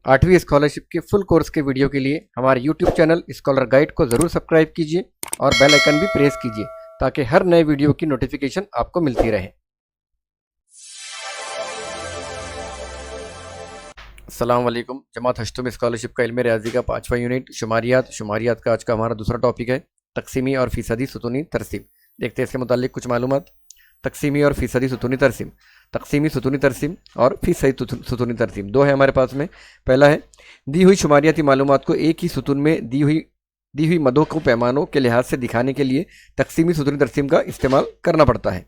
8वीं स्कॉलरशिप के full course के वीडियो के लिए हमारे यूट्यूब चैनल स्कॉलर गाइड को ज़रूर सब्सक्राइब कीजिए और बेल आइकन भी प्रेस कीजिए ताकि हर नए वीडियो की नोटिफिकेशन आपको मिलती रहे। अस्सलाम वालेकुम। जमात हश्तुम स्कॉलरशिप का इल्म रियाजी का 5वां यूनिट शुमारियात का आज का हमारा दूसरा टॉपिक है तकसीमी और फ़ीसदी सुतूनी तरसीम। देखते हैं इसके मुतालिक कुछ मालूमात। तकसीमी और फ़ीसदी सुतूनी तरसीम, तकसीमी सुतूनी तरसीम और फ़ीसदी सुतूनी तरसीम दो है हमारे पास में। पहला है दी हुई शुमारियाती मालूमात को एक ही सुतून में दी हुई मदों को पैमानों के लिहाज से दिखाने के लिए तकसीमी सुतूनी तरसीम का इस्तेमाल करना पड़ता है।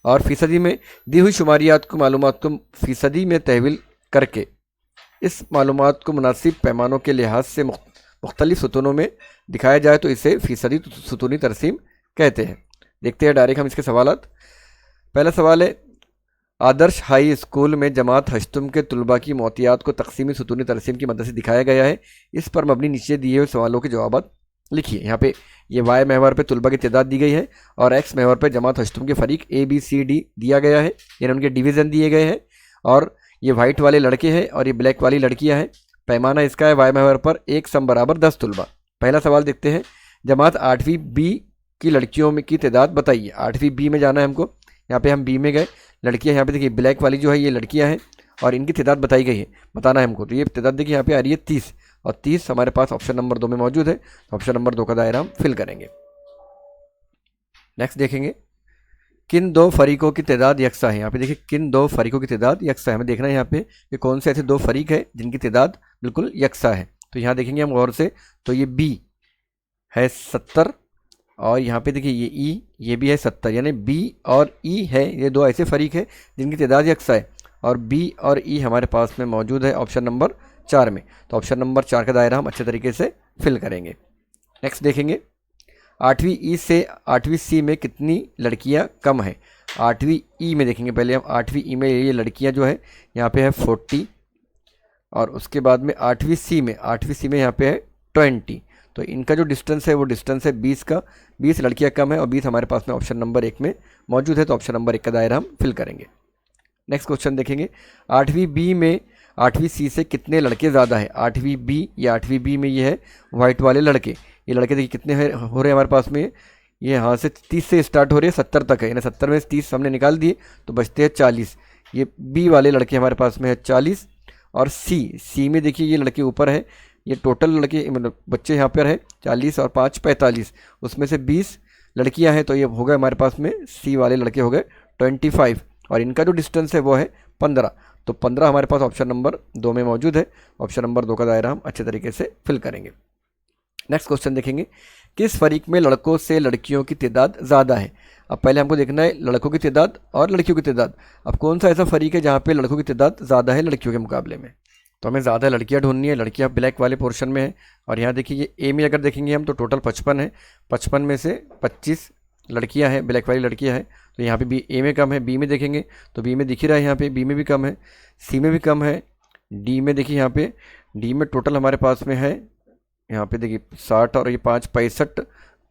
और फ़ीसदी में दी हुई शुमारियात को मालूमात को फ़ीसदी में तहवील करके इस मालूमात को मुनासिब पैमानों के लिहाज से मुख्तलिफ सुतूनों में दिखाया जाए तो इसे फ़ीसदी सुतूनी तरसीम कहते हैं। देखते हैं डायरेक्ट हम इसके सवालात। पहला सवाल है, आदर्श हाई स्कूल में जमात हश्तुम के तलबा की मौतियात को तकसीमी सुतूनी तरसीम की मदद से दिखाया गया है। इस पर मबनी नीचे दिए हुए सवालों के जवाब लिखिए। यहाँ पे ये वाई महवर पे तलबा की तादाद दी गई है और एक्स महवर पे जमात हश्तुम के फरीक ABCD दिया गया है, यानी उनके डिवीज़न दिए गए हैं। और ये वाइट वाले लड़के हैं और ये ब्लैक वाली लड़कियाँ हैं। पैमाना इसका है वाई महवर पर 1 सम बराबर 10 तलबा। पहला सवाल देखते हैं, जमात 8वीं B की लड़कियों में की तादाद बताइए। 8वीं B में जाना है हमको। यहाँ पे हम B में गए, लड़कियाँ यहाँ पे देखिए ब्लैक वाली जो है ये लड़कियाँ हैं और इनकी तादाद बताई गई है, बताना है हमको। तो ये तादाद देखिए यहाँ पे आ रही है 30 और 30 हमारे पास ऑप्शन नंबर 2 में मौजूद है। तो ऑप्शन नंबर 2 का दायरा हम फिल करेंगे। नेक्स्ट देखेंगे, किन दो फरीकों की तादाद यकसा है। यहाँ पे देखिए किन दो फरीकों की तादाद यकसा है, हमें देखना है यहाँ पे कि कौन से ऐसे दो फरीक है जिनकी तादाद बिल्कुल यकसा है। तो यहाँ देखेंगे हम गौर से, तो ये B है 70 और यहाँ पे देखिए ये E ये भी है 70, यानी B और E है, ये दो ऐसे फरीक है जिनकी तादाद यकसा है और B और E हमारे पास में मौजूद है ऑप्शन नंबर 4 में। तो ऑप्शन नंबर 4 का दायरा हम अच्छे तरीके से फिल करेंगे। नेक्स्ट देखेंगे, 8वीं E से 8वीं C में कितनी लड़कियां कम हैं। 8वीं E में देखेंगे, पहले हम 8वीं E में ये लड़कियां जो है यहाँ पे है 40 और उसके बाद में 8वीं C में यहाँ पे है 20। तो इनका जो डिस्टेंस है वो डिस्टेंस है 20 का। 20 लड़कियां कम है और 20 हमारे पास में ऑप्शन नंबर 1 में मौजूद है। तो ऑप्शन नंबर 1 का दायरा हम फिल करेंगे। नेक्स्ट क्वेश्चन देखेंगे, 8वीं B में 8वीं C से कितने लड़के ज़्यादा है। 8वीं B या 8वीं B में ये है वाइट वाले लड़के, ये लड़के देखिए कितने हो रहे हैं हमारे पास में, ये यहाँ से 30 से स्टार्ट हो रहे हैं 70 तक है, यानी 70 में 30 हमने निकाल दिए तो बचते हैं 40। ये B वाले लड़के हमारे पास में है 40 और C में देखिए ये लड़के ऊपर है, ये टोटल लड़के मतलब बच्चे यहाँ पर है 40 और 5 45, उसमें से 20 लड़कियाँ हैं तो ये हो गए हमारे पास में C वाले लड़के हो गए 25 और इनका जो डिस्टेंस है वो है 15। तो 15 हमारे पास ऑप्शन नंबर 2 में मौजूद है। ऑप्शन नंबर 2 का दायरा हम अच्छे तरीके से फिल करेंगे। नेक्स्ट क्वेश्चन देखेंगे, किस फरीक में लड़कों से लड़कियों की तादाद ज़्यादा है। अब पहले हमको देखना है लड़कों की तादाद और लड़कियों की तादाद। अब कौन सा ऐसा फरीक है जहाँ पे लड़कों की तादाद ज़्यादा है लड़कियों के मुकाबले में। तो हमें ज़्यादा लड़कियाँ ढूंढनी है। लड़कियाँ ब्लैक वाले पोर्शन में है और यहाँ देखिए ये A में अगर देखेंगे हम तो टोटल 55 है, 55 में से 25 लड़कियाँ हैं, ब्लैक वाली लड़कियाँ हैं। तो यहाँ पे B A में कम है। B में देखेंगे तो B में दिख ही रहा है, यहाँ पे B में भी कम है, C में भी कम है, D में देखिए यहाँ पे D में टोटल हमारे पास में है यहाँ पे देखिए 60 और ये 5 65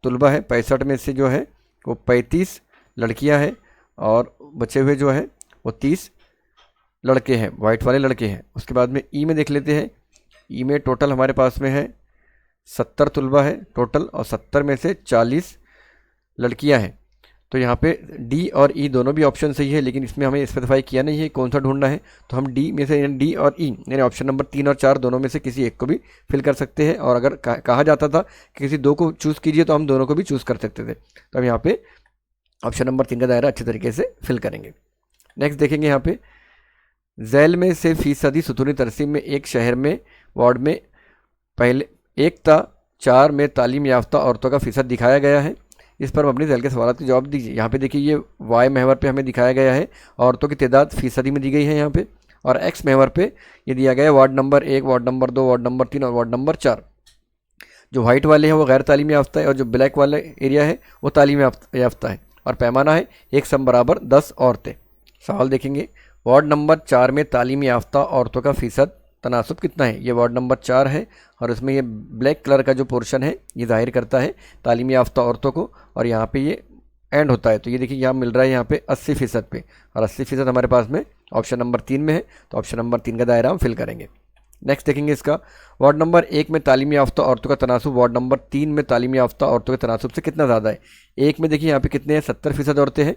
तलबा है। 65 में से जो है वो 35 लड़कियाँ हैं और बचे हुए जो है वो 30 लड़के हैं, वाइट वाले लड़के हैं। उसके बाद में E में देख लेते हैं। E में टोटल हमारे पास में है 70 तलबा है टोटल और 70 में से 40 लड़कियां हैं। तो यहाँ पे D और E दोनों भी ऑप्शन सही है, लेकिन इसमें हमें स्पेसिफाई किया नहीं है कौन सा ढूंढना है। तो हम D में से D और E यानी ऑप्शन नंबर 3 और 4 दोनों में से किसी एक को भी फिल कर सकते हैं। और अगर कहा जाता था कि किसी दो को चूज़ कीजिए तो हम दोनों को भी चूज़ कर सकते थे। तो हम यहाँ पे ऑप्शन नंबर 3 का दायरा अच्छे तरीके से फिल करेंगे। नेक्स्ट देखेंगे, यहाँ पे झैल में से फ़ीसदी सुतूनी तरसीम में एक शहर में वार्ड में पहले 1:4 में तालीम याफ्ता औरतों का फ़ीसद दिखाया गया है। इस पर अपनी झैल के सवाल के जवाब दीजिए। यहाँ पे देखिए ये वाई महवर पे हमें दिखाया गया है, औरतों की तादाद फ़ीसदी में दी गई है यहाँ पे, और एक्स महवर पे ये दिया गया है ward number 1, ward number 2, ward number 3 और वार्ड नंबर 4। जो वाइट वाले हैं वो गैर तालीमी याफ्ता है और जो ब्लैक वाला एरिया है वो तालीम याफ्ता है और पैमाना है 1 सम बराबर 10 औरतें। सवाल देखेंगे, वार्ड नंबर 4 में तालीम याफ्ता औरतों का फ़ीसद तनासुब कितना है। ये वार्ड नंबर 4 है और इसमें ये ब्लैक कलर का जो पोर्शन है ये जाहिर करता है तालीम याफ्ता औरतों को और यहाँ पे ये एंड होता है। तो ये देखिए यहाँ मिल रहा है यहाँ पे 80% पे और 80% हमारे पास में ऑप्शन नंबर 3 में है। तो ऑप्शन नंबर 3 का दायरा हम फिल करेंगे। नेक्स्ट देखेंगे इसका, वार्ड नंबर 1 में तालीम याफ्ता औरतों का तनासुब वार्ड नंबर 3 में तालीम याफ्ता औरतों के तनासुब से कितना ज़्यादा है। 1 में देखिए यहाँ पे कितने हैं, 70% औरतें हैं,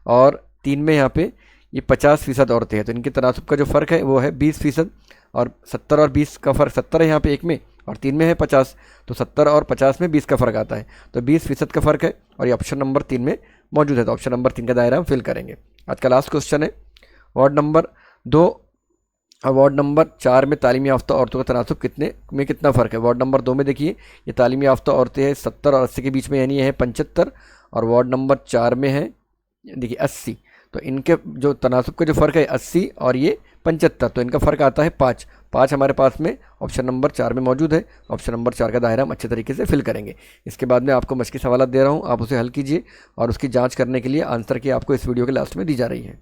और 3 में यहाँ पे ये 50% औरतें हैं। तो इनके तनासुब का जो फ़र्क है वो है 20%, और 70 और 20 का फ़र्क 70 है यहाँ पे 1 में, और 3 में है 50, तो 70 और 50 में 20 का फ़र्क आता है, तो 20% का फ़र्क है, और ये ऑप्शन नंबर 3 में मौजूद है। तो ऑप्शन नंबर 3 का दायरा हम फिल करेंगे। आज का लास्ट क्वेश्चन है, वार्ड नंबर 2 और वार्ड नंबर 4 में तालीम याफ्ता औरतों का तनासुब कितना फ़र्क है। वार्ड नंबर 2 में देखिए ये तालीम याफ्ता औरतें हैं 70 और 80 के बीच में, यानी ये है 75, और वार्ड नंबर 4 में है देखिए 80, तो इनके जो तनासुब का जो फ़र्क है 80 और ये 75, तो इनका फ़र्क आता है 5 हमारे पास में ऑप्शन नंबर 4 में मौजूद है। ऑप्शन नंबर 4 का दायरा हम अच्छे तरीके से फिल करेंगे। इसके बाद में आपको मश्की सवाल दे रहा हूँ, आप उसे हल कीजिए, और उसकी जाँच करने के लिए आंसर की आपको इस वीडियो के लास्ट में दी जा रही है।